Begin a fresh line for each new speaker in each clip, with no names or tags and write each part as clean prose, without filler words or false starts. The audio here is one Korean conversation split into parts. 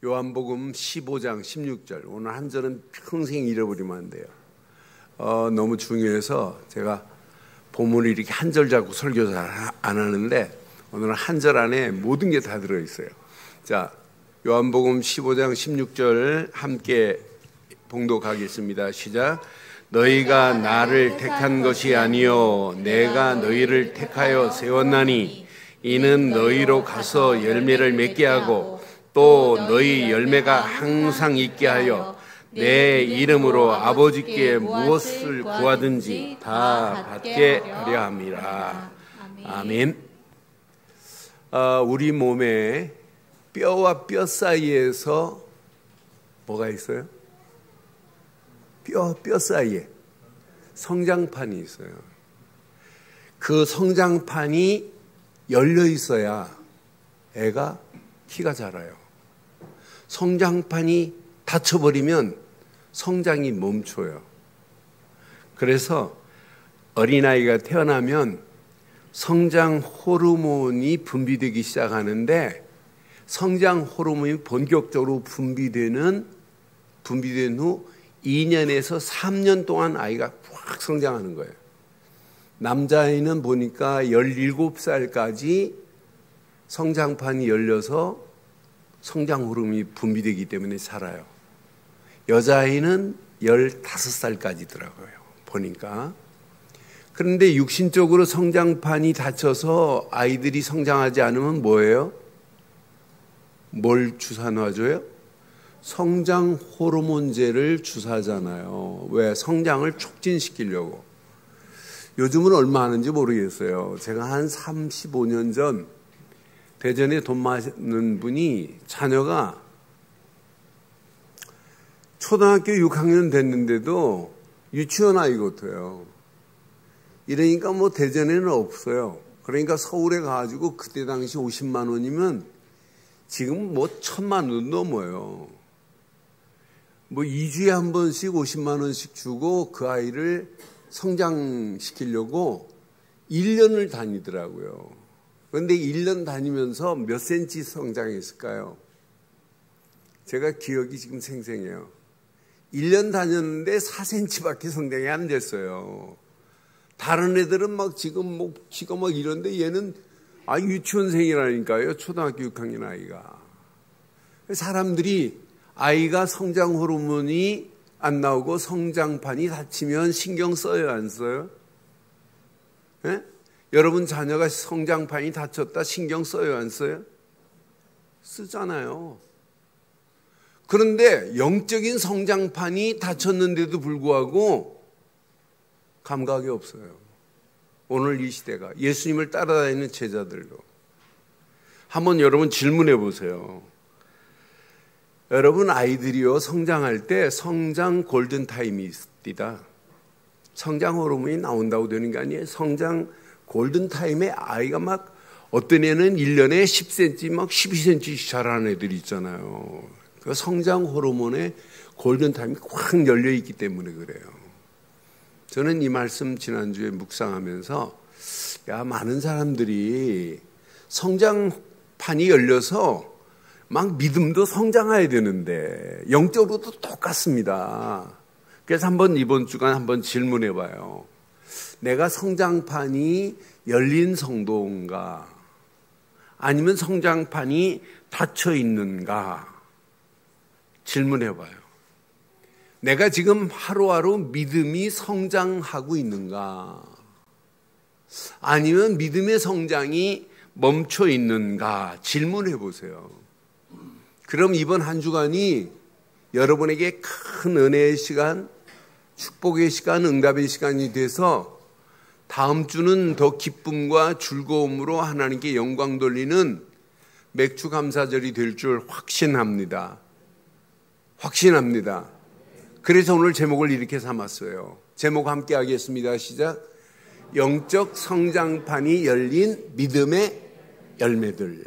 요한복음 15장 16절. 오늘 한 절은 평생 잃어버리면 안 돼요. 너무 중요해서 제가 본문을 이렇게 한 절 잡고 설교 잘 안 하는데 오늘은 한 절 안에 모든 게 다 들어있어요. 자, 요한복음 15장 16절 함께 봉독하겠습니다. 시작. 너희가 나를 택한 것이 아니요 내가 너희를 택하여 세웠나니 이는 너희로 가서 열매를 맺게 하고 또 너희 열매가 항상 있게 하여 내 이름으로 아버지께 무엇을 구하든지 다 받게 하려 함이라. 아멘. 우리 몸에 뼈와 뼈 사이에서 뭐가 있어요? 뼈 사이에 성장판이 있어요. 그 성장판이 열려 있어야 애가 키가 자라요. 성장판이 닫혀버리면 성장이 멈춰요. 그래서 어린아이가 태어나면 성장 호르몬이 분비되기 시작하는데 성장 호르몬이 본격적으로 분비된 후 2년에서 3년 동안 아이가 확 성장하는 거예요. 남자아이는 보니까 17살까지 성장판이 열려서 성장 호르몬이 분비되기 때문에 살아요. 여자아이는 15살까지더라고요. 보니까. 그런데 육신적으로 성장판이 닫혀서 아이들이 성장하지 않으면 뭐예요? 뭘 주사 놔줘요? 성장 호르몬제를 주사하잖아요. 왜? 성장을 촉진시키려고. 요즘은 얼마 하는지 모르겠어요. 제가 한 35년 전 대전에 돈 많은 분이 자녀가 초등학교 6학년 됐는데도 유치원 아이 같아요. 이러니까 뭐 대전에는 없어요. 그러니까 서울에 가가지고 그때 당시 50만 원이면 지금 뭐 1000만 원 넘어요. 뭐 2주에 한 번씩 50만 원씩 주고 그 아이를 성장시키려고 1년을 다니더라고요. 그런데 1년 다니면서 몇 센치 성장했을까요? 제가 기억이 지금 생생해요. 1년 다녔는데 4cm밖에 성장이 안 됐어요. 다른 애들은 막 지금 키가 막 이런데 얘는 유치원생이라니까요. 초등학교 6학년 아이가. 사람들이 아이가 성장 호르몬이 안 나오고 성장판이 닫히면 신경 써요, 안 써요? 예? 여러분 자녀가 성장판이 닫혔다 신경 써요, 안 써요? 쓰잖아요. 그런데 영적인 성장판이 닫혔는데도 불구하고 감각이 없어요. 오늘 이 시대가 예수님을 따라다니는 제자들도. 한번 여러분 질문해 보세요. 여러분 아이들이요 성장할 때 성장 골든타임이 있습니다. 성장 호르몬이 나온다고 되는 게 아니에요. 성장 골든타임에 아이가 막 어떤 애는 1년에 10cm 막 12cm씩 자라는 애들이 있잖아요. 그 성장 호르몬의 골든타임이 확 열려 있기 때문에 그래요. 저는 이 말씀 지난주에 묵상하면서 많은 사람들이 성장판이 열려서 막 믿음도 성장해야 되는데 영적으로도 똑같습니다. 그래서 이번 주간 한번 질문해 봐요. 내가 성장판이 열린 성도인가? 아니면 성장판이 닫혀 있는가? 질문해 봐요. 내가 지금 하루하루 믿음이 성장하고 있는가? 아니면 믿음의 성장이 멈춰 있는가? 질문해 보세요. 그럼 이번 한 주간이 여러분에게 큰 은혜의 시간, 축복의 시간, 응답의 시간이 돼서 다음 주는 더 기쁨과 즐거움으로 하나님께 영광 돌리는 맥주 감사절이 될 줄 확신합니다. 확신합니다. 그래서 오늘 제목을 이렇게 삼았어요. 제목 함께 하겠습니다. 시작. 영적 성장판이 열린 믿음의 열매들.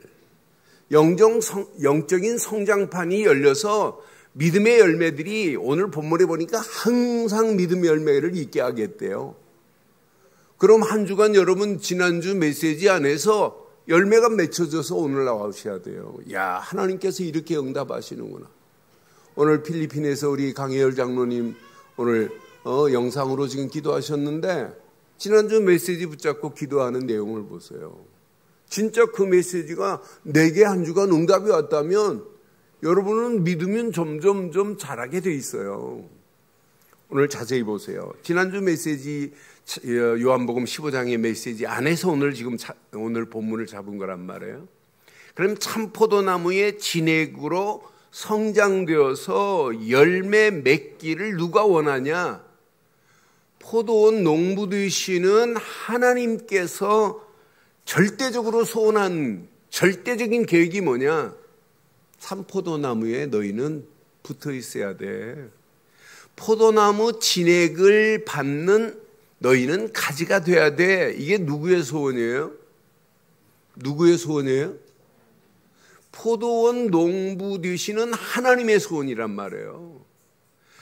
영적인 성장판이 열려서 믿음의 열매들이 오늘 본문에 보니까 항상 믿음의 열매를 있게 하겠대요. 그럼 한 주간 여러분 지난주 메시지 안에서 열매가 맺혀져서 오늘 나오셔야 돼요. 야, 하나님께서 이렇게 응답하시는구나. 오늘 필리핀에서 우리 강혜열 장로님 오늘 영상으로 지금 기도하셨는데 지난주 메시지 붙잡고 기도하는 내용을 보세요. 진짜 그 메시지가 내게 한 주간 응답이 왔다면 여러분은 믿으면 점점 잘하게 돼 있어요. 오늘 자세히 보세요. 지난주 메시지 요한복음 15장의 메시지 안에서 오늘 본문을 잡은 거란 말이에요. 그럼 참포도나무의 진액으로 성장되어서 열매 맺기를 누가 원하냐? 포도원 농부 되시는 하나님께서 절대적으로 소원한 절대적인 계획이 뭐냐? 참포도나무에 너희는 붙어 있어야 돼. 포도나무 진액을 받는 너희는 가지가 돼야 돼. 이게 누구의 소원이에요? 누구의 소원이에요? 포도원 농부 되시는 하나님의 소원이란 말이에요.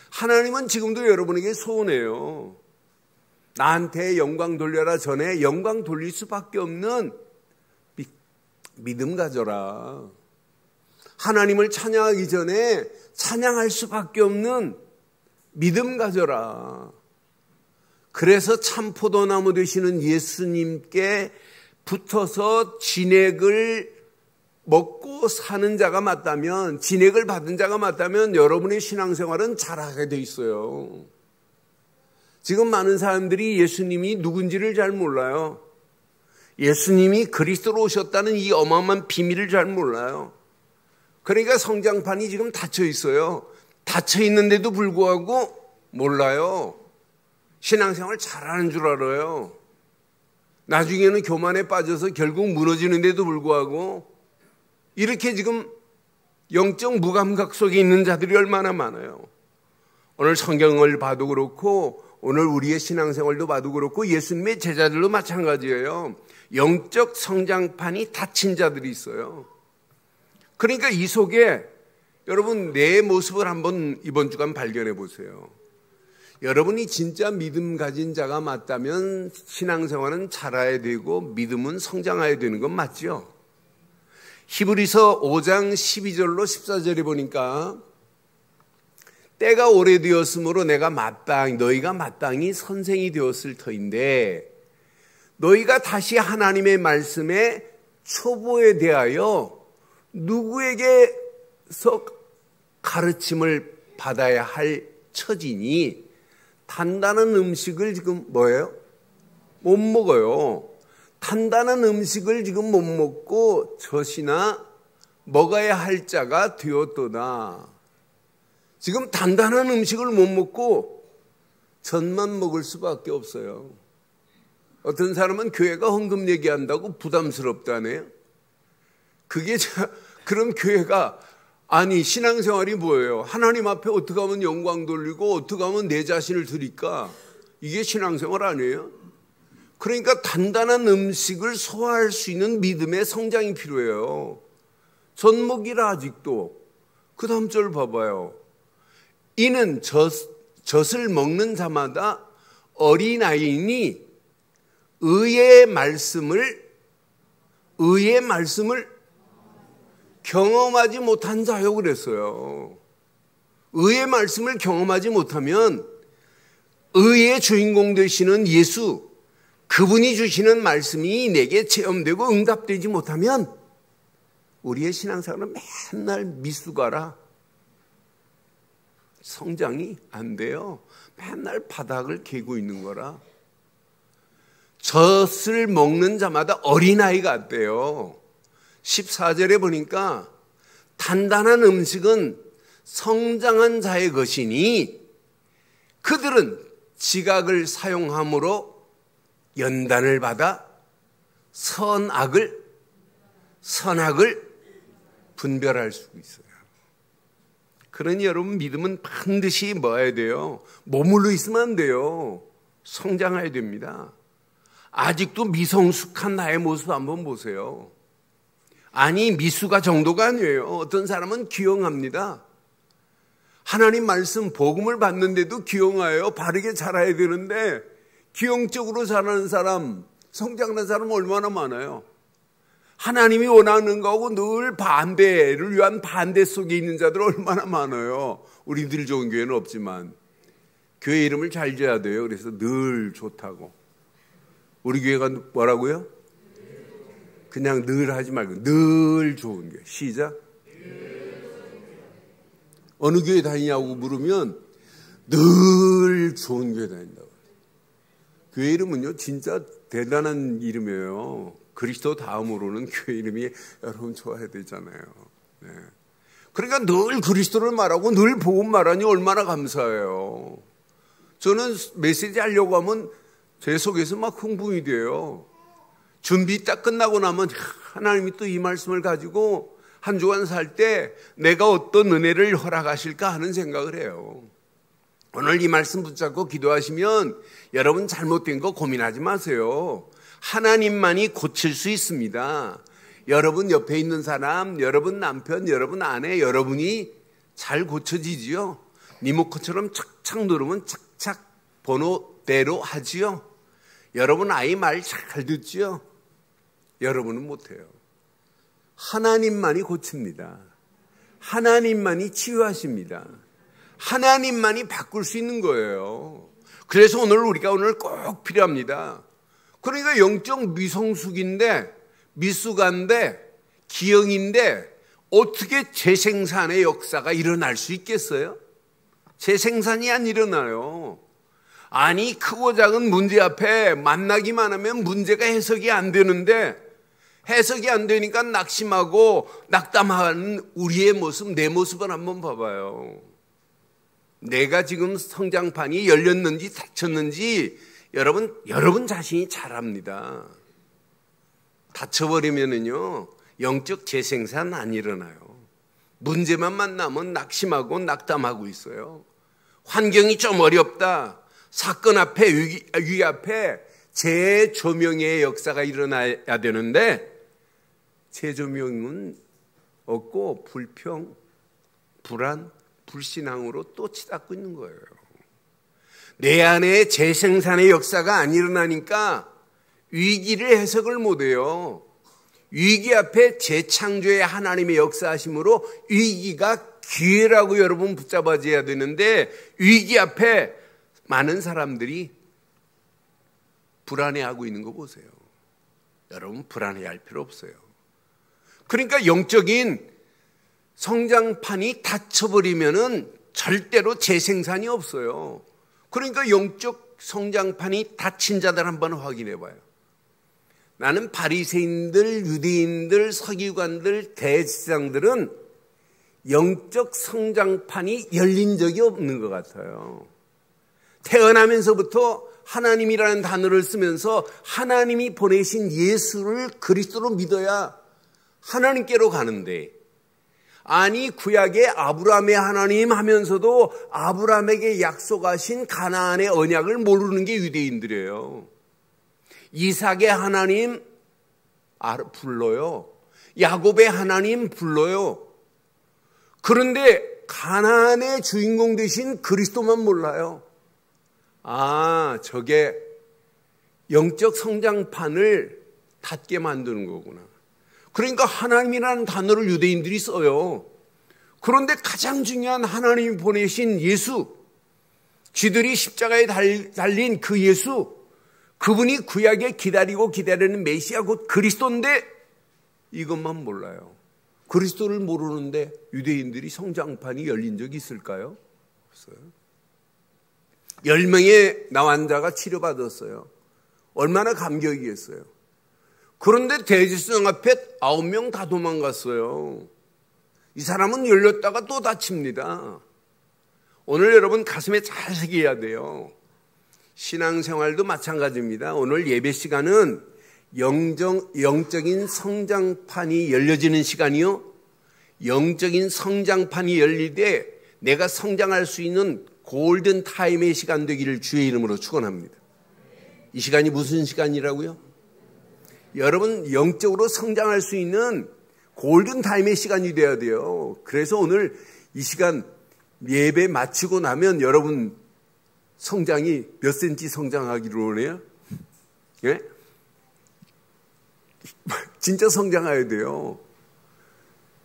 하나님은 지금도 여러분에게 소원해요. 나한테 영광 돌려라 전에 영광 돌릴 수밖에 없는 믿음 가져라. 하나님을 찬양하기 전에 찬양할 수밖에 없는 믿음 가져라. 그래서 참포도나무 되시는 예수님께 붙어서 진액을 먹고 사는 자가 맞다면, 진액을 받은 자가 맞다면 여러분의 신앙생활은 잘하게 돼 있어요. 지금 많은 사람들이 예수님이 누군지를 잘 몰라요. 예수님이 그리스도로 오셨다는 이 어마어마한 비밀을 잘 몰라요. 그러니까 성장판이 지금 닫혀 있어요. 닫혀 있는데도 불구하고 몰라요. 신앙생활 잘하는 줄 알아요. 나중에는 교만에 빠져서 결국 무너지는데도 불구하고 이렇게 지금 영적 무감각 속에 있는 자들이 얼마나 많아요. 오늘 성경을 봐도 그렇고 오늘 우리의 신앙생활도 봐도 그렇고 예수님의 제자들도 마찬가지예요. 영적 성장판이 닫힌 자들이 있어요. 그러니까 이 속에 여러분 내 모습을 한번 이번 주간 발견해 보세요. 여러분이 진짜 믿음 가진 자가 맞다면 신앙생활은 자라야 되고 믿음은 성장해야 되는 건 맞죠? 히브리서 5장 12절로 14절에 보니까 때가 오래되었으므로 너희가 마땅히 선생이 되었을 터인데 너희가 다시 하나님의 말씀의 초보에 대하여 누구에게서 가르침을 받아야 할 처지니 단단한 음식을 지금 뭐예요? 못 먹어요. 단단한 음식을 지금 못 먹고 젖이나 먹어야 할 자가 되었도다. 지금 단단한 음식을 못 먹고 젖만 먹을 수밖에 없어요. 어떤 사람은 교회가 헌금 얘기한다고 부담스럽다네요. 그럼 교회가 아니 신앙생활이 뭐예요? 하나님 앞에 어떻게 하면 영광 돌리고 어떻게 하면 내 자신을 드릴까? 이게 신앙생활 아니에요? 그러니까 단단한 음식을 소화할 수 있는 믿음의 성장이 필요해요. 젖먹이라 아직도. 그 다음 절 봐봐요. 이는 젖을 먹는 자마다 어린아이니 의의 말씀을 경험하지 못한 자요 그랬어요. 의의 말씀을 경험하지 못하면 의의 주인공 되시는 예수, 그분이 주시는 말씀이 내게 체험되고 응답되지 못하면 우리의 신앙생활은 맨날 미숙아라. 성장이 안 돼요. 맨날 바닥을 개고 있는 거라. 젖을 먹는 자마다 어린아이 같대요. 14절에 보니까 단단한 음식은 성장한 자의 것이니 그들은 지각을 사용함으로 연단을 받아 선악을 분별할 수 있어요. 그러니 여러분 믿음은 반드시 뭐 해야 돼요? 머물러 있으면 안 돼요. 성장해야 됩니다. 아직도 미성숙한 나의 모습 한번 보세요. 아니 미숙아 정도가 아니에요. 어떤 사람은 귀영합니다. 하나님 말씀 복음을 받는데도 귀영해요. 바르게 자라야 되는데 귀영적으로 자라는 사람, 성장하는 사람 얼마나 많아요. 하나님이 원하는 거하고 늘 반대를 위한 반대 속에 있는 자들 얼마나 많아요. 우리들 좋은 교회는 없지만 교회 이름을 잘 지어야 돼요. 그래서 늘 좋다고. 우리 교회가 뭐라고요? 그냥 늘 하지 말고 늘 좋은 교회. 시작. 어느 교회 다니냐고 물으면 늘 좋은 교회 다닌다고. 교회 이름은요 진짜 대단한 이름이에요. 그리스도 다음으로는 교회 이름이 여러분 좋아야 되잖아요. 네. 그러니까 늘 그리스도를 말하고 늘 복음 말하니 얼마나 감사해요. 저는 메시지 하려고 하면 제 속에서 막 흥분이 돼요. 준비 딱 끝나고 나면 하나님이 또 이 말씀을 가지고 한 주간 살 때 내가 어떤 은혜를 허락하실까 하는 생각을 해요. 오늘 이 말씀 붙잡고 기도하시면 여러분 잘못된 거 고민하지 마세요. 하나님만이 고칠 수 있습니다. 여러분 옆에 있는 사람, 여러분 남편, 여러분 아내, 여러분이 잘 고쳐지지요. 리모컨처럼 착착 누르면 착착 번호대로 하지요. 여러분 아이 말 잘 듣지요. 여러분은 못해요. 하나님만이 고칩니다. 하나님만이 치유하십니다. 하나님만이 바꿀 수 있는 거예요. 그래서 우리가 오늘 꼭 필요합니다. 그러니까 영적 미성숙인데 미숙한데 기형인데 어떻게 재생산의 역사가 일어날 수 있겠어요? 재생산이 안 일어나요. 아니 크고 작은 문제 앞에 만나기만 하면 문제가 해석이 안 되는데 해석이 안 되니까 낙심하고 낙담하는 우리의 모습, 내 모습을 한번 봐봐요. 내가 지금 성장판이 열렸는지 닫혔는지 여러분 자신이 잘 압니다. 닫혀버리면은요 영적 재생산 안 일어나요. 문제만 만나면 낙심하고 낙담하고 있어요. 환경이 좀 어렵다. 사건 앞에 위기 앞에 재조명의 역사가 일어나야 되는데 재조명은 없고 불평, 불안, 불신앙으로 또 치닫고 있는 거예요. 내 안에 재생산의 역사가 안 일어나니까 위기를 해석을 못해요. 위기 앞에 재창조의 하나님의 역사하심으로 위기가 기회라고 여러분 붙잡아줘야 되는데 위기 앞에 많은 사람들이 불안해하고 있는 거 보세요. 여러분 불안해할 필요 없어요. 그러니까 영적인 성장판이 닫혀버리면은 절대로 재생산이 없어요. 그러니까 영적 성장판이 닫힌 자들 한번 확인해 봐요. 나는 바리새인들, 유대인들, 서기관들, 대제사장들은 영적 성장판이 열린 적이 없는 것 같아요. 태어나면서부터 하나님이라는 단어를 쓰면서 하나님이 보내신 예수를 그리스도로 믿어야 하나님께로 가는데, 아니 구약의 아브라함의 하나님 하면서도 아브라함에게 약속하신 가나안의 언약을 모르는 게 유대인들이에요. 이삭의 하나님 불러요. 야곱의 하나님 불러요. 그런데 가나안의 주인공 되신 그리스도만 몰라요. 아, 저게 영적 성장판을 닫게 만드는 거구나. 그러니까 하나님이라는 단어를 유대인들이 써요. 그런데 가장 중요한 하나님이 보내신 예수, 쥐들이 십자가에 달린 그 예수, 그분이 구약에 기다리는 메시아 곧 그리스도인데 이것만 몰라요. 그리스도를 모르는데 유대인들이 성장판이 열린 적이 있을까요? 없어요. 10명의 나환자가 치료받았어요. 얼마나 감격이겠어요. 그런데 대제사장 앞에 9명 다 도망갔어요. 이 사람은 열렸다가 또 닫힙니다. 오늘 여러분 가슴에 잘 새겨야 돼요. 신앙생활도 마찬가지입니다. 오늘 예배 시간은 영적인 성장판이 열려지는 시간이요. 영적인 성장판이 열릴 때 내가 성장할 수 있는 골든 타임의 시간 되기를 주의 이름으로 축원합니다. 이 시간이 무슨 시간이라고요? 여러분 영적으로 성장할 수 있는 골든 타임의 시간이 돼야 돼요. 그래서 오늘 이 시간 예배 마치고 나면 여러분 성장이 몇 센치 성장하기로 원해요? 예? 진짜 성장해야 돼요.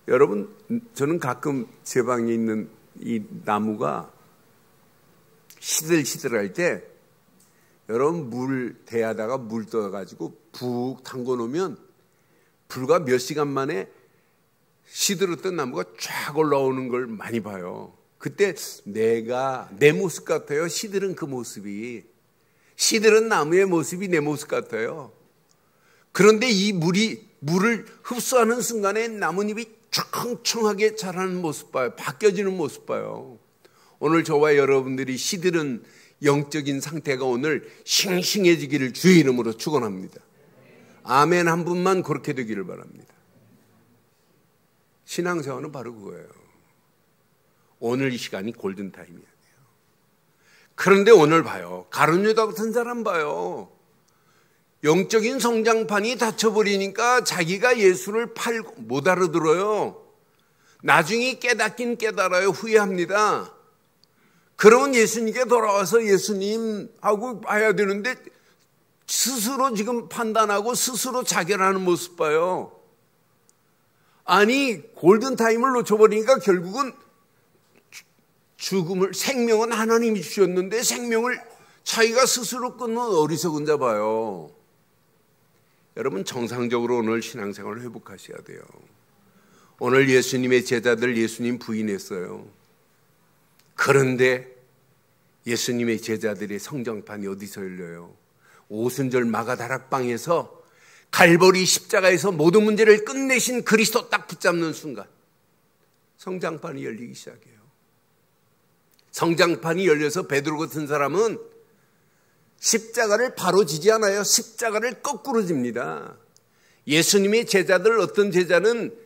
여러분, 저는 가끔 제 방에 있는 이 나무가 시들시들할 때 여러분 물 대하다가 물 떠가지고 푹 담궈 놓으면 불과 몇 시간 만에 시들었던 나무가 쫙 올라오는 걸 많이 봐요. 그때 내 모습 같아요. 시들은 그 모습이. 시들은 나무의 모습이 내 모습 같아요. 그런데 이 물을 흡수하는 순간에 나뭇잎이 청청하게 자라는 모습 봐요. 바뀌어지는 모습 봐요. 오늘 저와 여러분들이 시들은 영적인 상태가 오늘 싱싱해지기를 주의 이름으로 축원합니다. 아멘 한 분만 그렇게 되기를 바랍니다. 신앙생활은 바로 그거예요. 오늘 이 시간이 골든타임이야. 그런데 오늘 봐요. 가룟 유다 같은 사람 봐요. 영적인 성장판이 닫혀버리니까 자기가 예수를 팔고 못 알아들어요. 나중에 깨닫긴 깨달아요. 후회합니다. 그러면 예수님께 돌아와서 예수님하고 봐야 되는데 스스로 지금 판단하고 스스로 자결하는 모습 봐요. 아니 골든타임을 놓쳐버리니까 결국은 생명은 하나님이 주셨는데 생명을 자기가 스스로 끊는 어리석은 자 봐요. 여러분 정상적으로 오늘 신앙생활을 회복하셔야 돼요. 오늘 예수님의 제자들 예수님 부인했어요. 그런데 예수님의 제자들의 성장판이 어디서 열려요? 오순절 마가다락방에서 갈보리 십자가에서 모든 문제를 끝내신 그리스도 딱 붙잡는 순간 성장판이 열리기 시작해요. 성장판이 열려서 베드로 같은 사람은 십자가를 바로 지지 않아요. 십자가를 거꾸로 집니다. 예수님의 제자들 어떤 제자는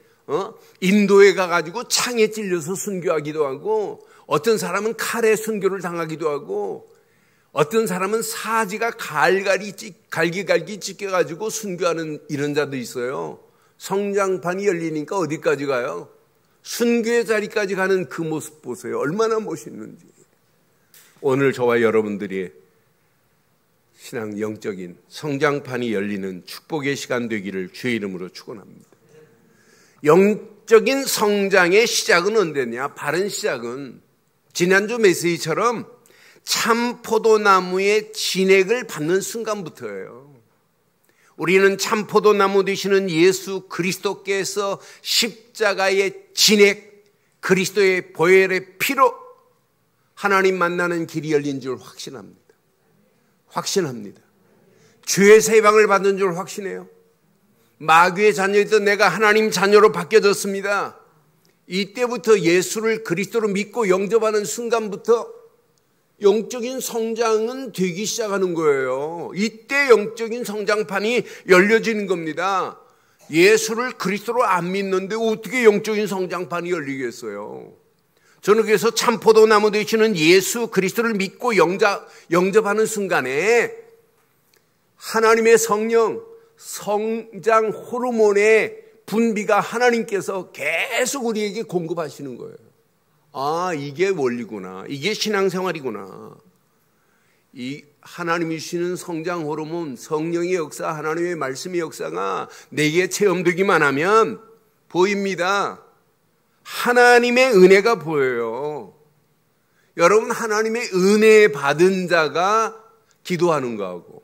인도에 가가지고 창에 찔려서 순교하기도 하고 어떤 사람은 칼에 순교를 당하기도 하고 어떤 사람은 사지가 갈기갈기 찢겨가지고 순교하는 이런 자도 있어요. 성장판이 열리니까 어디까지 가요? 순교의 자리까지 가는 그 모습 보세요. 얼마나 멋있는지. 오늘 저와 여러분들이 신앙 영적인 성장판이 열리는 축복의 시간 되기를 주의 이름으로 축원합니다. 영적인 성장의 시작은 언제냐? 바른 시작은 지난주 메시지처럼 참 포도나무의 진액을 받는 순간부터예요. 우리는 참 포도나무 되시는 예수 그리스도께서 십자가의 진액, 그리스도의 보혈의 피로 하나님 만나는 길이 열린 줄 확신합니다. 확신합니다. 죄의 세방을 받은 줄 확신해요. 마귀의 자녀였던 내가 하나님 자녀로 바뀌어졌습니다. 이때부터 예수를 그리스도로 믿고 영접하는 순간부터 영적인 성장은 되기 시작하는 거예요. 이때 영적인 성장판이 열려지는 겁니다. 예수를 그리스도로 안 믿는데 어떻게 영적인 성장판이 열리겠어요? 저는 그래서 참 포도나무 되시는 예수 그리스도를 믿고 영접하는 순간에 하나님의 성령, 성장 호르몬의 분비가 하나님께서 계속 우리에게 공급하시는 거예요. 아, 이게 원리구나. 이게 신앙생활이구나. 이 하나님이 주시는 성장 호르몬, 성령의 역사, 하나님의 말씀의 역사가 내게 체험되기만 하면 보입니다. 하나님의 은혜가 보여요. 여러분, 하나님의 은혜 받은 자가 기도하는 거하고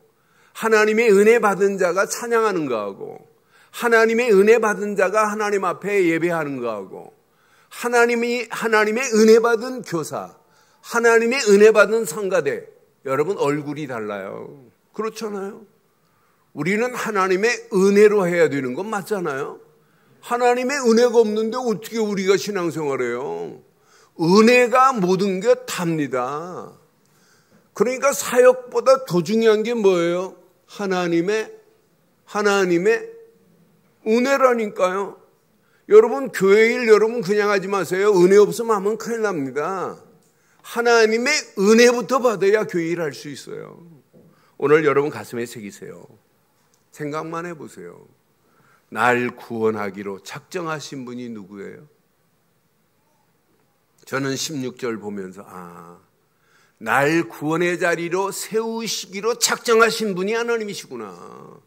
하나님의 은혜 받은 자가 찬양하는 거하고 하나님의 은혜 받은 자가 하나님 앞에 예배하는 거하고 하나님의 은혜 받은 교사, 하나님의 은혜 받은 성가대, 여러분 얼굴이 달라요. 그렇잖아요. 우리는 하나님의 은혜로 해야 되는 건 맞잖아요. 하나님의 은혜가 없는데 어떻게 우리가 신앙생활해요? 은혜가 모든 게 답니다. 그러니까 사역보다 더 중요한 게 뭐예요? 하나님의 은혜라니까요. 여러분 교회 일 여러분 그냥 하지 마세요. 은혜 없으면 하면 큰일 납니다. 하나님의 은혜부터 받아야 교회 일 할 수 있어요. 오늘 여러분 가슴에 새기세요. 생각만 해보세요. 날 구원하기로 작정하신 분이 누구예요? 저는 16절 보면서 날 구원의 자리로 세우시기로 작정하신 분이 하나님이시구나.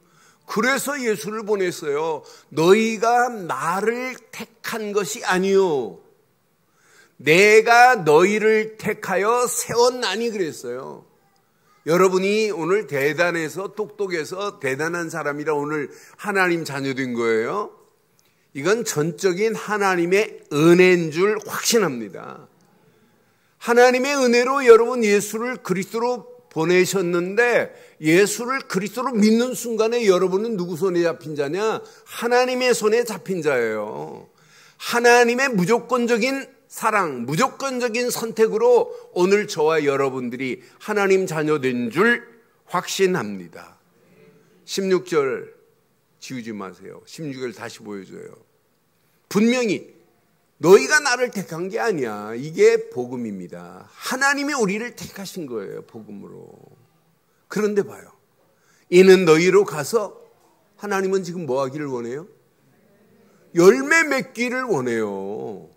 그래서 예수를 보냈어요. 너희가 나를 택한 것이 아니요 내가 너희를 택하여 세웠나니 그랬어요. 여러분이 오늘 대단해서 똑똑해서 대단한 사람이라 오늘 하나님 자녀된 거예요. 이건 전적인 하나님의 은혜인 줄 확신합니다. 하나님의 은혜로 여러분 예수를 그리스도로 보내셨는데 예수를 그리스도로 믿는 순간에 여러분은 누구 손에 잡힌 자냐? 하나님의 손에 잡힌 자예요. 하나님의 무조건적인 사랑, 무조건적인 선택으로 오늘 저와 여러분들이 하나님 자녀된 줄 확신합니다. 16절 지우지 마세요. 16절 다시 보여줘요. 분명히 너희가 나를 택한 게 아니야. 이게 복음입니다. 하나님이 우리를 택하신 거예요. 복음으로. 그런데 봐요. 이는 너희로 가서 하나님은 지금 뭐 하기를 원해요? 열매 맺기를 원해요.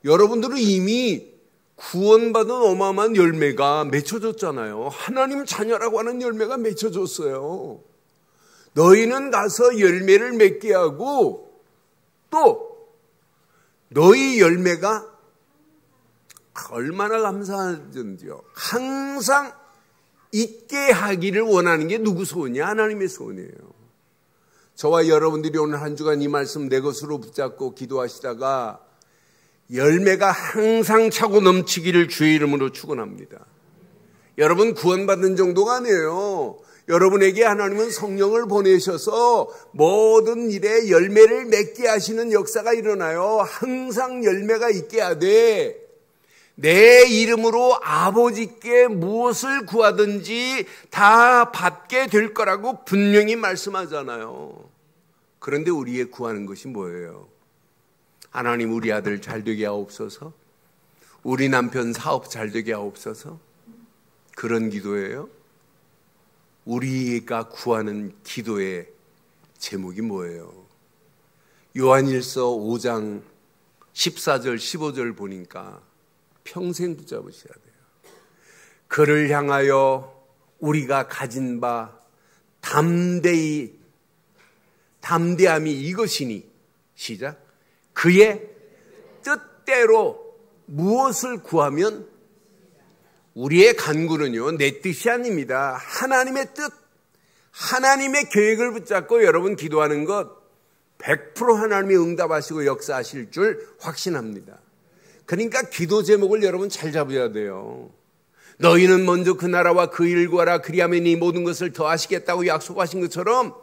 여러분들은 이미 구원받은 어마어마한 열매가 맺혀졌잖아요. 하나님 자녀라고 하는 열매가 맺혀졌어요. 너희는 가서 열매를 맺게 하고 또 너희 열매가 얼마나 감사한지요. 항상 있게 하기를 원하는 게 누구 소원이야? 하나님의 소원이에요. 저와 여러분들이 오늘 한 주간 이 말씀 내 것으로 붙잡고 기도하시다가 열매가 항상 차고 넘치기를 주의 이름으로 축원합니다. 여러분 구원받는 정도가 아니에요. 여러분에게 하나님은 성령을 보내셔서 모든 일에 열매를 맺게 하시는 역사가 일어나요. 항상 열매가 있게 하되 내 이름으로 아버지께 무엇을 구하든지 다 받게 될 거라고 분명히 말씀하잖아요. 그런데 우리의 구하는 것이 뭐예요? 하나님 우리 아들 잘 되게 하옵소서, 우리 남편 사업 잘 되게 하옵소서, 그런 기도예요? 우리가 구하는 기도의 제목이 뭐예요? 요한일서 5장 14절 15절 보니까 평생 붙잡으셔야 돼요. 그를 향하여 우리가 가진 바 담대함이 이것이니 시작. 그의 뜻대로 무엇을 구하면 우리의 간구는요 내 뜻이 아닙니다. 하나님의 뜻, 하나님의 계획을 붙잡고 여러분 기도하는 것 100% 하나님이 응답하시고 역사하실 줄 확신합니다. 그러니까 기도 제목을 여러분 잘 잡아야 돼요. 너희는 먼저 그 나라와 그 일을 구하라 그리하면 이 모든 것을 더하시겠다고 약속하신 것처럼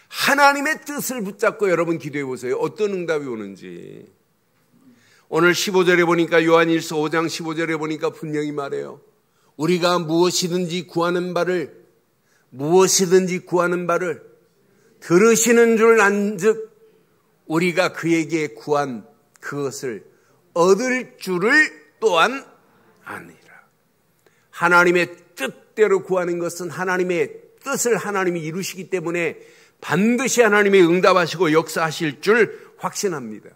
하나님의 뜻을 붙잡고 여러분 기도해 보세요. 어떤 응답이 오는지. 오늘 15절에 보니까 요한일서 5장 15절에 보니까 분명히 말해요. 우리가 무엇이든지 구하는 바를 들으시는 줄 안즉 우리가 그에게 구한 그것을 얻을 줄을 또한 아니라. 하나님의 뜻대로 구하는 것은 하나님의 뜻을 하나님이 이루시기 때문에 반드시 하나님이 응답하시고 역사하실 줄 확신합니다.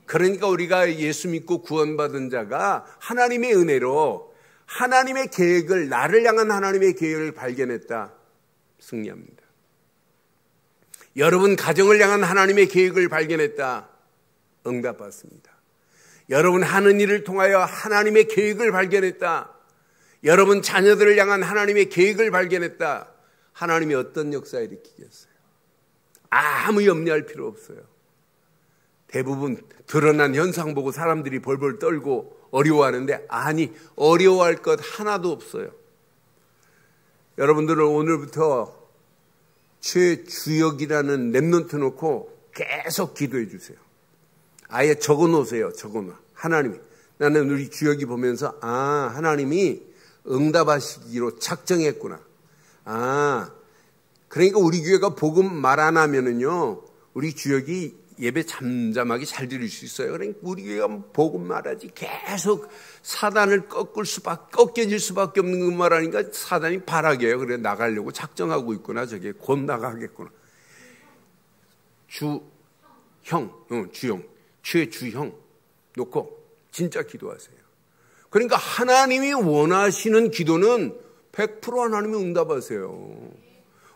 그러니까 우리가 예수 믿고 구원받은 자가 하나님의 은혜로 하나님의 계획을, 나를 향한 하나님의 계획을 발견했다, 승리합니다. 여러분 가정을 향한 하나님의 계획을 발견했다, 응답받습니다. 여러분 하는 일을 통하여 하나님의 계획을 발견했다, 여러분 자녀들을 향한 하나님의 계획을 발견했다, 하나님이 어떤 역사 일으키겠어요? 아무 염려할 필요 없어요. 대부분 드러난 현상 보고 사람들이 벌벌 떨고 어려워하는데 아니, 어려워할 것 하나도 없어요. 여러분들은 오늘부터 최주역이라는 랩넌트 놓고 계속 기도해 주세요. 아예 적어 놓으세요. 적어놔. 하나님이, 나는 우리 주역이 보면서 하나님이 응답하시기로 작정했구나. 그러니까 우리 교회가 복음 말 안 하면은요 우리 주역이 예배 잠잠하게 잘 드릴 수 있어요. 그러니까 우리 교회가 복음 말하지 계속 사단을 꺾여질 수밖에 없는 그 말하니까 사단이 바라게요. 그래 나가려고 작정하고 있구나. 저게 곧 나가겠구나. 주형, 최주형 놓고 진짜 기도하세요. 그러니까 하나님이 원하시는 기도는 100% 하나님이 응답하세요.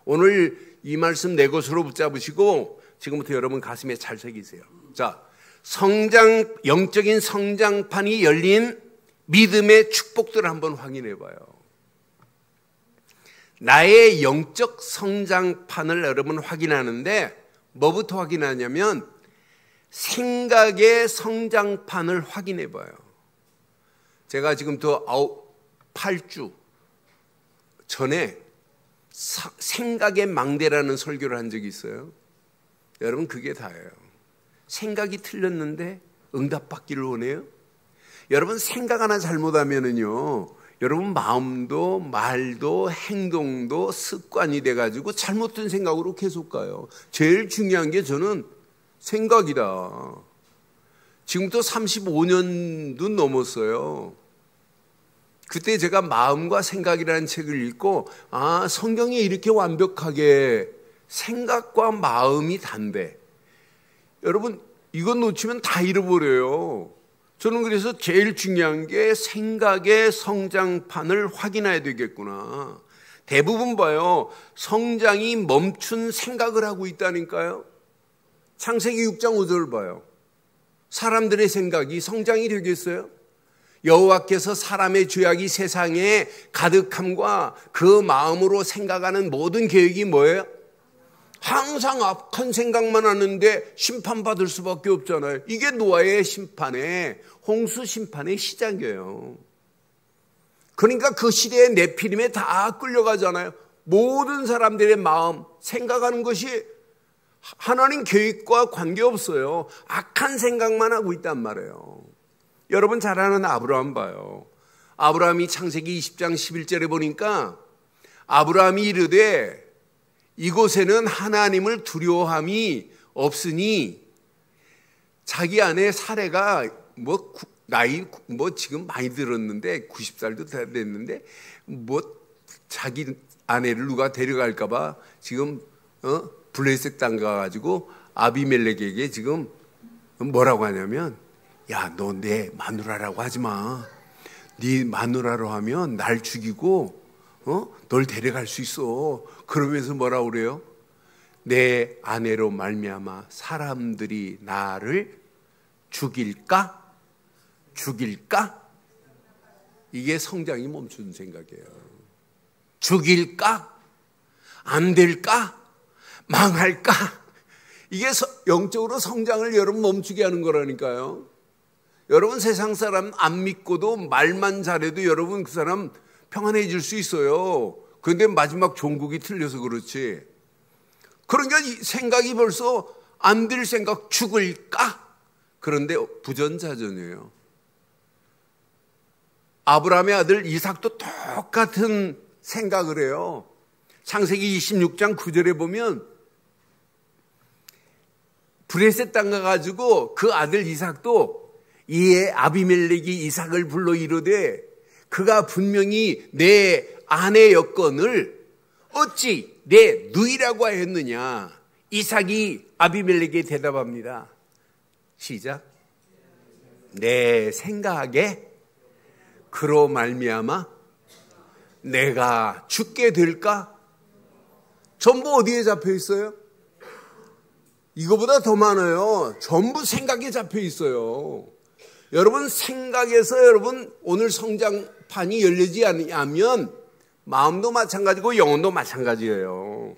오늘 이 말씀 내 것으로 붙잡으시고 지금부터 여러분 가슴에 잘 새기세요. 자, 영적인 성장판이 열린 믿음의 축복들을 한번 확인해 봐요. 나의 영적 성장판을 여러분 확인하는데 뭐부터 확인하냐면 생각의 성장판을 확인해 봐요. 제가 지금부터 8주 전에 생각의 망대라는 설교를 한 적이 있어요. 여러분 그게 다예요. 생각이 틀렸는데 응답받기를 원해요? 여러분 생각 하나 잘못하면은요, 여러분 마음도 말도 행동도 습관이 돼가지고 잘못된 생각으로 계속 가요. 제일 중요한 게 저는 생각이다. 지금부터 35년도 넘었어요. 그때 제가 마음과 생각이라는 책을 읽고 성경에 이렇게 완벽하게 생각과 마음이 단대. 여러분 이건 놓치면 다 잃어버려요. 저는 그래서 제일 중요한 게 생각의 성장판을 확인해야 되겠구나. 대부분 봐요. 성장이 멈춘 생각을 하고 있다니까요. 창세기 6장 5절 봐요. 사람들의 생각이 성장이 되겠어요? 여호와께서 사람의 죄악이 세상에 가득함과 그 마음으로 생각하는 모든 계획이 뭐예요? 항상 악한 생각만 하는데 심판받을 수밖에 없잖아요. 이게 노아의 심판의 홍수 심판의 시작이에요. 그러니까 그 시대의 네피림에 다 끌려가잖아요. 모든 사람들의 마음, 생각하는 것이 하나님 계획과 관계없어요. 악한 생각만 하고 있단 말이에요. 여러분 잘 아는 아브라함 봐요. 아브라함이 창세기 20장 11절에 보니까 아브라함이 이르되 이곳에는 하나님을 두려워함이 없으니, 자기 아내 사레가 나이 지금 많이 들었는데 90살도 다 됐는데 자기 아내를 누가 데려갈까봐 지금 블레셋 땅 가가지고 아비멜렉에게 지금 뭐라고 하냐면, 야, 너 내 마누라라고 하지 마. 네 마누라로 하면 날 죽이고 널 데려갈 수 있어. 그러면서 뭐라고 그래요? 내 아내로 말미암아 사람들이 나를 죽일까? 이게 성장이 멈춘 생각이에요. 죽일까? 안 될까? 망할까? 이게 영적으로 성장을 여러분 멈추게 하는 거라니까요. 여러분 세상 사람 안 믿고도 말만 잘해도 여러분 그 사람 평안해질 수 있어요. 그런데 마지막 종국이 틀려서 그렇지. 그러니까 생각이 벌써 안 될 생각, 죽을까? 그런데 부전자전이에요. 아브라함의 아들 이삭도 똑같은 생각을 해요. 창세기 26장 9절에 보면 브레셋 땅 가가지고 그 아들 이삭도 이에 아비멜렉이 이삭을 불러 이르되 그가 분명히 내 아내 여건을 어찌 내 누이라고 하였느냐. 이삭이 아비멜렉에게 대답합니다. 시작. 내 생각에 그로 말미암아 내가 죽게 될까? 전부 어디에 잡혀 있어요? 이거보다 더 많아요. 전부 생각에 잡혀 있어요. 여러분 생각에서 여러분 오늘 성장판이 열리지 않으면 마음도 마찬가지고 영혼도 마찬가지예요.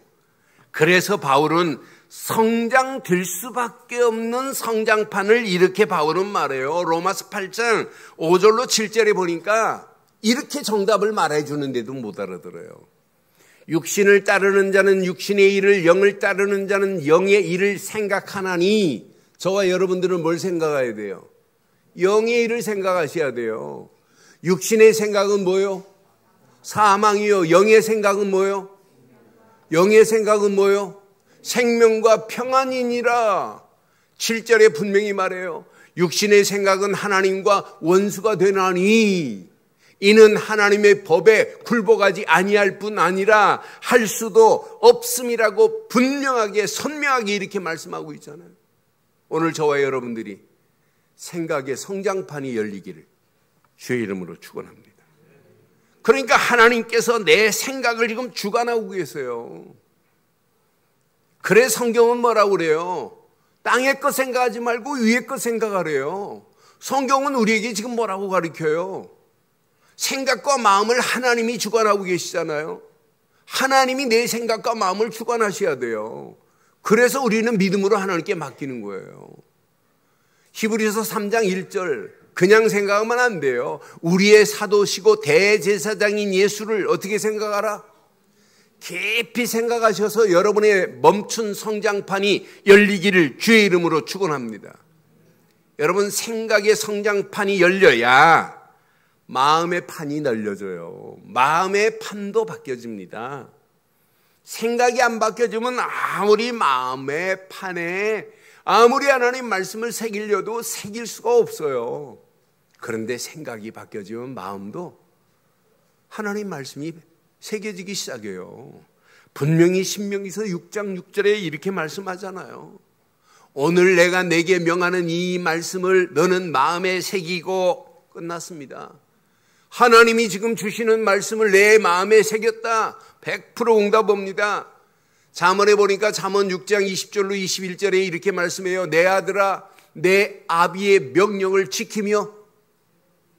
그래서 바울은 성장될 수밖에 없는 성장판을 이렇게 바울은 말해요. 로마서 8장 5절로 7절에 보니까 이렇게 정답을 말해 주는데도 못 알아들어요. 육신을 따르는 자는 육신의 일을, 영을 따르는 자는 영의 일을 생각하나니. 저와 여러분들은 뭘 생각해야 돼요? 영의 일을 생각하셔야 돼요. 육신의 생각은 뭐요? 사망이요. 영의 생각은 뭐요? 영의 생각은 뭐요? 생명과 평안이니라. 7절에 분명히 말해요. 육신의 생각은 하나님과 원수가 되나니 이는 하나님의 법에 굴복하지 아니할 뿐 아니라 할 수도 없음이라고 분명하게 선명하게 이렇게 말씀하고 있잖아요. 오늘 저와 여러분들이 생각의 성장판이 열리기를 주의 이름으로 축원합니다. 그러니까 하나님께서 내 생각을 지금 주관하고 계세요. 그래 성경은 뭐라고 그래요? 땅의 것 생각하지 말고 위의 것 생각하래요. 성경은 우리에게 지금 뭐라고 가르쳐요? 생각과 마음을 하나님이 주관하고 계시잖아요. 하나님이 내 생각과 마음을 주관하셔야 돼요. 그래서 우리는 믿음으로 하나님께 맡기는 거예요. 히브리서 3장 1절 그냥 생각하면 안 돼요. 우리의 사도시고 대제사장인 예수를 어떻게 생각하라? 깊이 생각하셔서 여러분의 멈춘 성장판이 열리기를 주의 이름으로 축원합니다. 여러분 생각의 성장판이 열려야 마음의 판이 열려져요. 마음의 판도 바뀌어집니다. 생각이 안 바뀌어지면 아무리 마음의 판에 아무리 하나님 말씀을 새기려도 새길 수가 없어요. 그런데 생각이 바뀌어지면 마음도 하나님 말씀이 새겨지기 시작해요. 분명히 신명기서 6장 6절에 이렇게 말씀하잖아요. 오늘 내가 내게 명하는 이 말씀을 너는 마음에 새기고 끝났습니다. 하나님이 지금 주시는 말씀을 내 마음에 새겼다. 100% 응답합니다. 잠언에 보니까 잠언 6장 20절로 21절에 이렇게 말씀해요. 내 아들아 내 아비의 명령을 지키며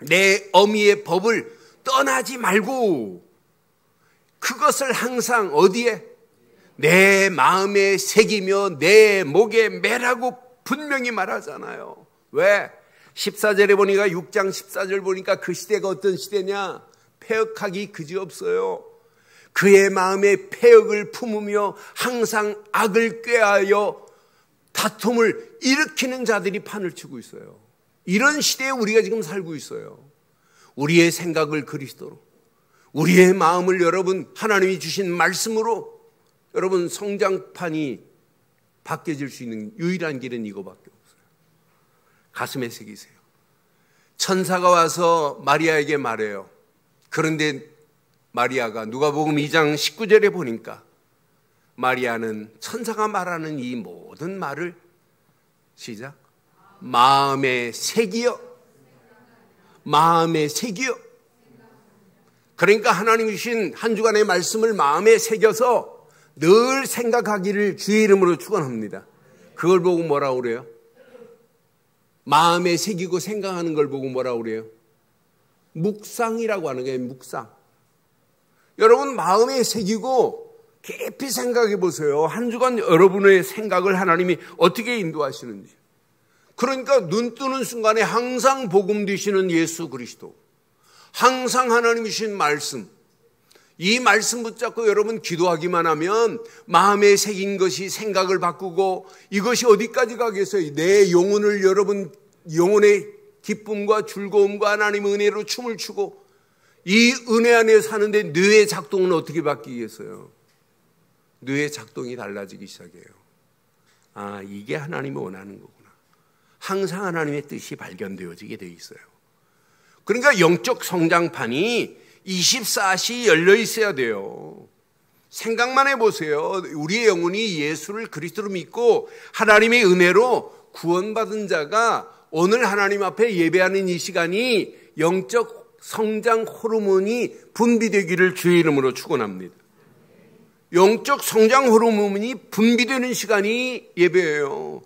내 어미의 법을 떠나지 말고 그것을 항상 어디에? 내 마음에 새기며 내 목에 매라고 분명히 말하잖아요. 왜? 14절에 보니까 6장 14절 보니까 그 시대가 어떤 시대냐? 패역하기 그지없어요. 그의 마음에 패역을 품으며 항상 악을 꾀하여 다툼을 일으키는 자들이 판을 치고 있어요. 이런 시대에 우리가 지금 살고 있어요. 우리의 생각을 그리스도로, 우리의 마음을 여러분 하나님이 주신 말씀으로 여러분 성장판이 바뀌어질 수 있는 유일한 길은 이거밖에 없어요. 가슴에 새기세요. 천사가 와서 마리아에게 말해요. 그런데 마리아가 누가복음 2장 19절에 보니까 마리아는 천사가 말하는 이 모든 말을 시작 마음에 새기어 마음에 새기어 그러니까 하나님 주신 한 주간의 말씀을 마음에 새겨서 늘 생각하기를 주의 이름으로 축원합니다. 그걸 보고 뭐라고 그래요? 마음에 새기고 생각하는 걸 보고 뭐라고 그래요? 묵상이라고 하는 게 묵상. 여러분 마음에 새기고 깊이 생각해 보세요. 한 주간 여러분의 생각을 하나님이 어떻게 인도하시는지. 그러니까 눈 뜨는 순간에 항상 복음 되시는 예수 그리스도, 항상 하나님이 주신 말씀, 이 말씀 붙잡고 여러분 기도하기만 하면 마음에 새긴 것이 생각을 바꾸고 이것이 어디까지 가겠어요? 내 영혼을 여러분 영혼의 기쁨과 즐거움과 하나님의 은혜로 춤을 추고 이 은혜 안에 사는데 뇌의 작동은 어떻게 바뀌겠어요? 뇌의 작동이 달라지기 시작해요. 아, 이게 하나님이 원하는 거구나. 항상 하나님의 뜻이 발견되어지게 되어 있어요. 그러니까 영적 성장판이 24시 열려 있어야 돼요. 생각만 해보세요. 우리의 영혼이 예수를 그리스도로 믿고 하나님의 은혜로 구원받은 자가 오늘 하나님 앞에 예배하는 이 시간이 영적 성장 호르몬이 분비되기를 주의 이름으로 축원합니다. 영적 성장 호르몬이 분비되는 시간이 예배예요.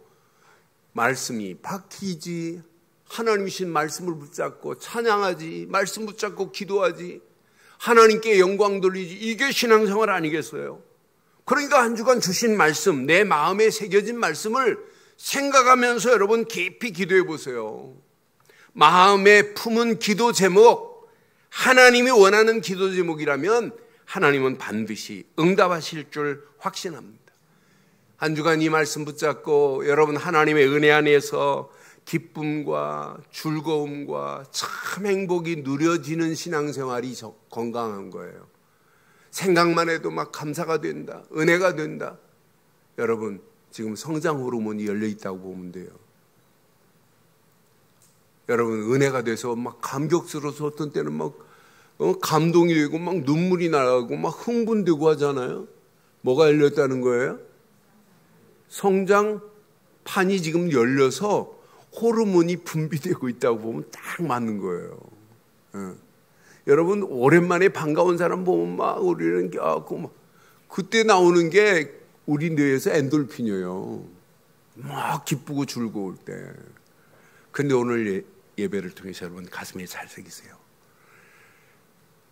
말씀이 바뀌지, 하나님이신 말씀을 붙잡고 찬양하지, 말씀 붙잡고 기도하지, 하나님께 영광 돌리지, 이게 신앙생활 아니겠어요? 그러니까 한 주간 주신 말씀, 내 마음에 새겨진 말씀을 생각하면서 여러분 깊이 기도해 보세요. 마음에 품은 기도 제목, 하나님이 원하는 기도 제목이라면 하나님은 반드시 응답하실 줄 확신합니다. 한 주간 이 말씀 붙잡고 여러분 하나님의 은혜 안에서 기쁨과 즐거움과 참 행복이 누려지는 신앙생활이 건강한 거예요. 생각만 해도 막 감사가 된다, 은혜가 된다. 여러분 지금 성장 호르몬이 열려 있다고 보면 돼요. 여러분 은혜가 돼서 막 감격스러워서 어떤 때는 막 감동이 되고 막 눈물이 나고 막 흥분되고 하잖아요. 뭐가 열렸다는 거예요? 성장판이 지금 열려서 호르몬이 분비되고 있다고 보면 딱 맞는 거예요. 여러분 오랜만에 반가운 사람 보면 막 우리는 막 그때 나오는 게 우리 뇌에서 엔돌핀이에요. 막 기쁘고 즐거울 때. 근데 오늘 예배를 통해서 여러분 가슴에 잘 새기세요.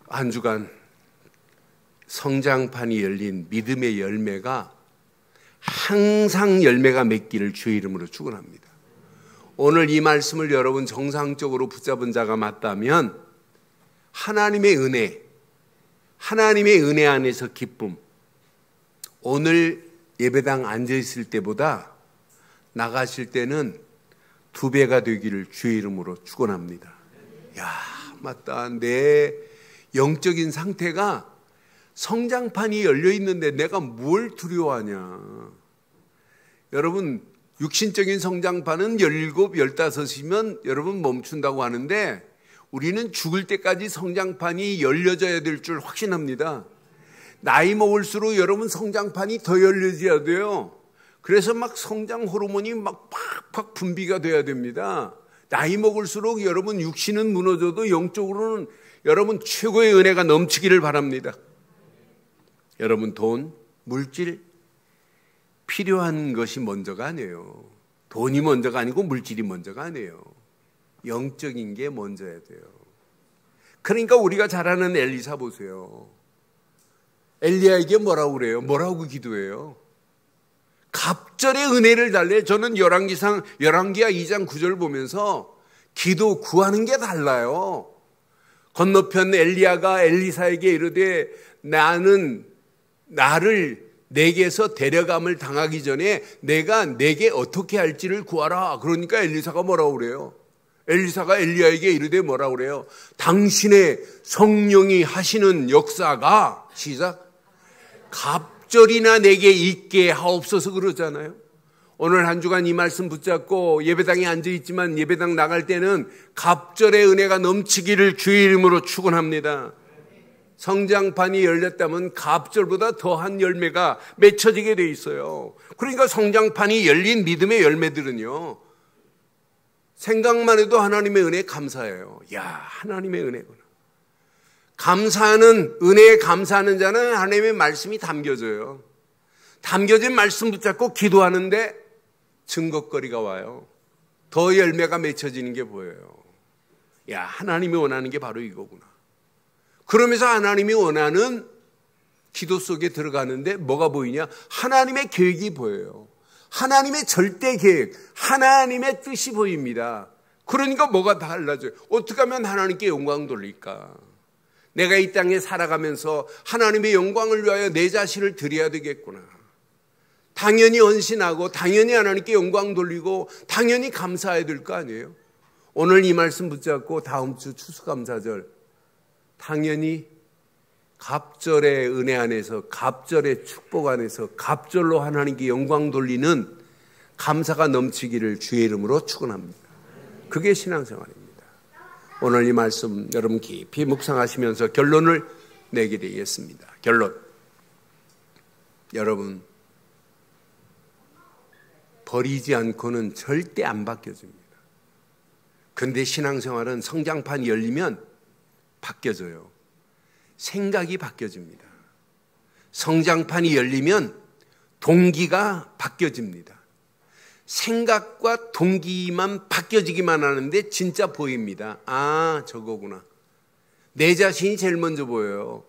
한 주간 성장판이 열린 믿음의 열매가 항상 열매가 맺기를 주의 이름으로 축원합니다. 오늘 이 말씀을 여러분 정상적으로 붙잡은 자가 맞다면 하나님의 은혜 안에서 기쁨, 오늘 예배당 앉아있을 때보다 나가실 때는 2배가 되기를 주의 이름으로 축원합니다. 야, 맞다. 내 영적인 상태가 성장판이 열려 있는데 내가 뭘 두려워하냐. 여러분, 육신적인 성장판은 17, 15이면 여러분 멈춘다고 하는데 우리는 죽을 때까지 성장판이 열려져야 될 줄 확신합니다. 나이 먹을수록 여러분 성장판이 더 열려져야 돼요. 그래서 막 성장 호르몬이 막 팍팍 분비가 돼야 됩니다. 나이 먹을수록 여러분 육신은 무너져도 영적으로는 여러분 최고의 은혜가 넘치기를 바랍니다. 여러분 돈, 물질 필요한 것이 먼저가 아니에요. 돈이 먼저가 아니고 물질이 먼저가 아니에요. 영적인 게 먼저야 돼요. 그러니까 우리가 잘 아는 엘리사 보세요. 엘리야에게 뭐라고 그래요? 뭐라고 기도해요? 갑절의 은혜를 달래. 저는 열왕기하 2장 9절 보면서 기도 구하는 게 달라요. 건너편 엘리야가 엘리사에게 이르되 나를 내게서 데려감을 당하기 전에 내가 내게 어떻게 할지를 구하라. 그러니까 엘리사가 뭐라고 그래요? 엘리사가 엘리야에게 이르되 뭐라고 그래요? 당신의 성령이 하시는 역사가 시작 갑절이나 내게 있게 하옵소서 그러잖아요. 오늘 한 주간 이 말씀 붙잡고 예배당에 앉아있지만 예배당 나갈 때는 갑절의 은혜가 넘치기를 주의 이름으로 축원합니다. 성장판이 열렸다면 갑절보다 더한 열매가 맺혀지게 돼 있어요. 그러니까 성장판이 열린 믿음의 열매들은요, 생각만 해도 하나님의 은혜에 감사해요. 야, 하나님의 은혜구나. 은혜에 감사하는 자는 하나님의 말씀이 담겨져요. 담겨진 말씀 붙잡고 기도하는데 증거거리가 와요. 더 열매가 맺혀지는 게 보여요. 야, 하나님이 원하는 게 바로 이거구나. 그러면서 하나님이 원하는 기도 속에 들어가는데 뭐가 보이냐? 하나님의 계획이 보여요. 하나님의 절대 계획, 하나님의 뜻이 보입니다. 그러니까 뭐가 달라져요? 어떻게 하면 하나님께 영광 돌릴까? 내가 이 땅에 살아가면서 하나님의 영광을 위하여 내 자신을 드려야 되겠구나. 당연히 헌신하고 당연히 하나님께 영광 돌리고 당연히 감사해야 될 거 아니에요? 오늘 이 말씀 붙잡고 다음 주 추수감사절 당연히 갑절의 은혜 안에서 갑절의 축복 안에서 갑절로 하나님께 영광 돌리는 감사가 넘치기를 주의 이름으로 축원합니다. 그게 신앙생활입니다. 오늘 이 말씀 여러분 깊이 묵상하시면서 결론을 내게 되겠습니다. 결론. 여러분 버리지 않고는 절대 안 바뀌어집니다. 근데 신앙생활은 성장판이 열리면 바뀌어져요. 생각이 바뀌어집니다. 성장판이 열리면 동기가 바뀌어집니다. 생각과 동기만 바뀌어지기만 하는데 진짜 보입니다. 아, 저거구나. 내 자신이 제일 먼저 보여요.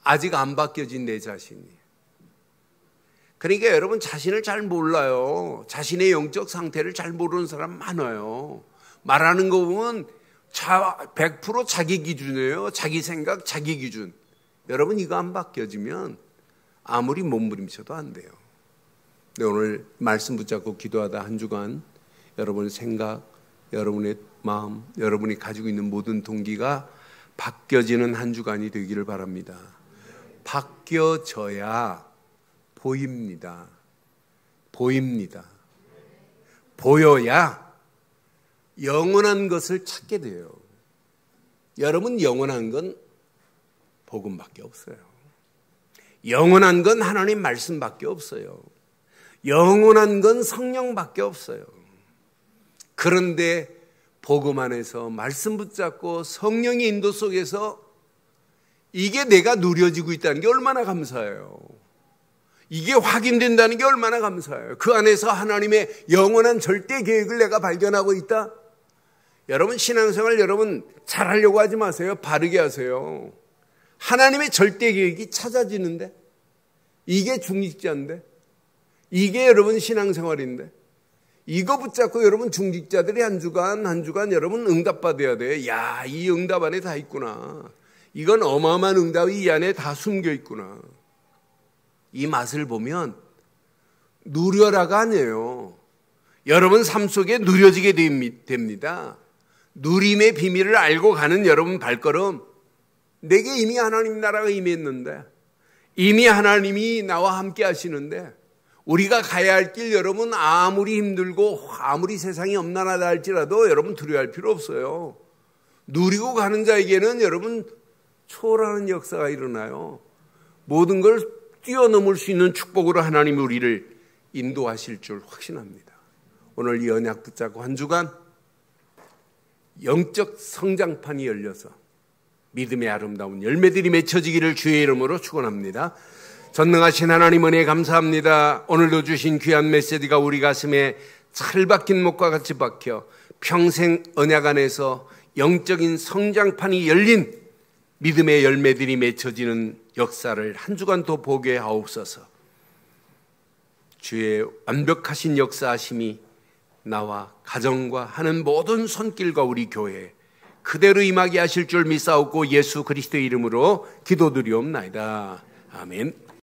아직 안 바뀌어진 내 자신이. 그러니까 여러분 자신을 잘 몰라요. 자신의 영적 상태를 잘 모르는 사람 많아요. 말하는 거 보면 100% 자기 기준이에요. 자기 생각, 자기 기준. 여러분 이거 안 바뀌어지면 아무리 몸부림쳐도 안 돼요. 네, 오늘 말씀 붙잡고 기도하다 한 주간 여러분의 생각, 여러분의 마음, 여러분이 가지고 있는 모든 동기가 바뀌어지는 한 주간이 되기를 바랍니다. 바뀌어져야 보입니다. 보입니다. 보여야 영원한 것을 찾게 돼요. 여러분 영원한 건 복음밖에 없어요. 영원한 건 하나님 말씀밖에 없어요. 영원한 건 성령밖에 없어요. 그런데 복음 안에서 말씀 붙잡고 성령의 인도 속에서 이게 내가 누려지고 있다는 게 얼마나 감사해요. 이게 확인된다는 게 얼마나 감사해요. 그 안에서 하나님의 영원한 절대 계획을 내가 발견하고 있다. 여러분 신앙생활 여러분 잘하려고 하지 마세요. 바르게 하세요. 하나님의 절대 계획이 찾아지는데 이게 중직자인데 이게 여러분 신앙생활인데 이거 붙잡고 여러분 중직자들이 한 주간 여러분 응답받아야 돼요. 야, 이 응답 안에 다 있구나. 이건 어마어마한 응답이 이 안에 다 숨겨 있구나. 이 맛을 보면 누려라가 아니에요. 여러분 삶 속에 누려지게 됩니다. 누림의 비밀을 알고 가는 여러분 발걸음, 내게 이미 하나님 나라가 임했는데 이미 하나님이 나와 함께 하시는데 우리가 가야 할 길 여러분 아무리 힘들고 아무리 세상이 엄난하다 할지라도 여러분 두려워할 필요 없어요. 누리고 가는 자에게는 여러분 초월하는 역사가 일어나요. 모든 걸 뛰어넘을 수 있는 축복으로 하나님이 우리를 인도하실 줄 확신합니다. 오늘 이 언약 붙잡고 한 주간 영적 성장판이 열려서 믿음의 아름다운 열매들이 맺혀지기를 주의 이름으로 축원합니다. 전능하신 하나님 은혜 감사합니다. 오늘도 주신 귀한 메시지가 우리 가슴에 찰박힌 목과 같이 박혀 평생 언약 안에서 영적인 성장판이 열린 믿음의 열매들이 맺혀지는 역사를 한 주간 더 보게 하옵소서. 주의 완벽하신 역사하심이 나와 가정과 하는 모든 손길과 우리 교회 그대로 임하게 하실 줄 믿사옵고 예수 그리스도의 이름으로 기도드리옵나이다. 아멘.